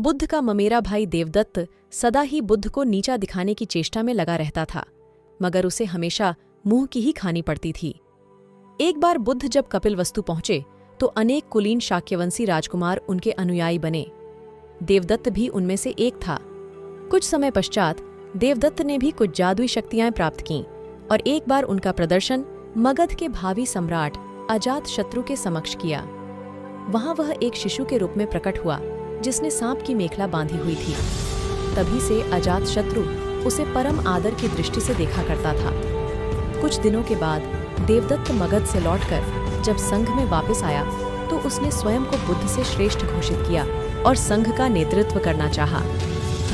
बुद्ध का ममेरा भाई देवदत्त सदा ही बुद्ध को नीचा दिखाने की चेष्टा में लगा रहता था, मगर उसे हमेशा मुंह की ही खानी पड़ती थी। एक बार बुद्ध जब कपिलवस्तु पहुंचे तो अनेक कुलीन शाक्यवंशी राजकुमार उनके अनुयायी बने। देवदत्त भी उनमें से एक था। कुछ समय पश्चात देवदत्त ने भी कुछ जादुई शक्तियां प्राप्त कीं और एक बार उनका प्रदर्शन मगध के भावी सम्राट अजातशत्रु के समक्ष किया। वहां वह एक शिशु के रूप में प्रकट हुआ जिसने सांप की मेखला बांधी हुई थी। तभी से अजातशत्रु उसे परम आदर की दृष्टि से देखा करता था। कुछ दिनों के बाद देवदत्त मगध से लौटकर जब संघ में वापस आया तो उसने स्वयं को बुद्ध से श्रेष्ठ घोषित किया और संघ का नेतृत्व करना चाहा।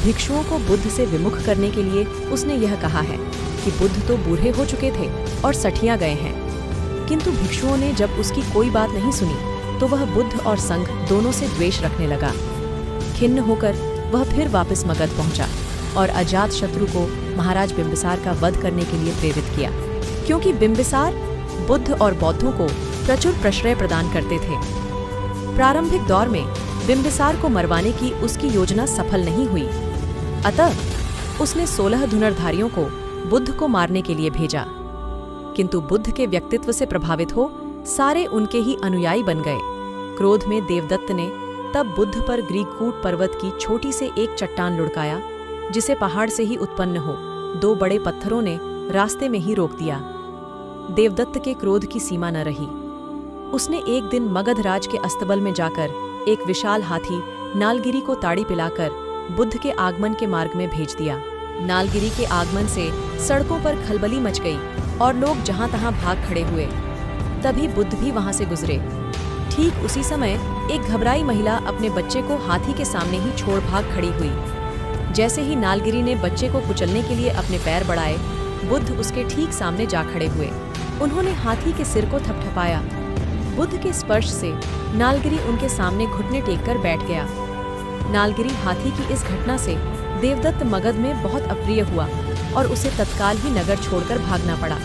भिक्षुओं को बुद्ध से विमुख करने के लिए उसने यह कहा है कि बुद्ध तो बूढ़े हो चुके थे और सठिया गए हैं। किंतु भिक्षुओं ने जब उसकी कोई बात नहीं सुनी तो वह बुद्ध और संघ दोनों से द्वेष रखने लगा। खिन्न होकर वह फिर वापस मगध पहुंचा और अजातशत्रु को महाराज बिंबिसार का वध करने के लिए प्रेरित किया, क्योंकि बिंबिसार बुद्ध और बौद्धों को प्रचुर प्रश्रय प्रदान करते थे। प्रारंभिक दौर में बिंबिसार को मरवाने की उसकी योजना सफल नहीं हुई, अतः उसने 16 धनुर्धारियों को बुद्ध को मारने के लिए भेजा। किंतु बुद्ध के व्यक्तित्व से प्रभावित हो सारे उनके ही अनुयायी बन गए। क्रोध में देवदत्त ने तब बुद्ध पर ग्रीकूट पर्वत की छोटी से एक चट्टान लुढ़काया, जिसे पहाड़ से ही उत्पन्न हो 2 बड़े पत्थरों ने रास्ते में ही रोक दिया। देवदत्त के क्रोध की सीमा न रही। उसने एक दिन मगधराज के अस्तबल में जाकर एक विशाल हाथी नालगिरी को ताड़ी पिलाकर बुद्ध के आगमन के मार्ग में भेज दिया। नालगिरी के आगमन से सड़कों पर खलबली मच गई और लोग जहां तहां भाग खड़े हुए। तभी बुद्ध भी वहां से गुजरे। ठीक उसी समय एक घबराई महिला अपने बच्चे को हाथी के सामने ही छोड़ भाग खड़ी हुई। जैसे ही नालगिरी ने बच्चे को कुचलने के लिए अपने पैर बढ़ाए, बुद्ध उसके ठीक सामने जा खड़े हुए। उन्होंने हाथी के सिर को थपथपाया। बुद्ध के स्पर्श से नालगिरी उनके सामने घुटने टेककर बैठ गया। नालगिरी हाथी की इस घटना से देवदत्त मगध में बहुत अप्रिय हुआ और उसे तत्काल ही नगर छोड़कर भागना पड़ा।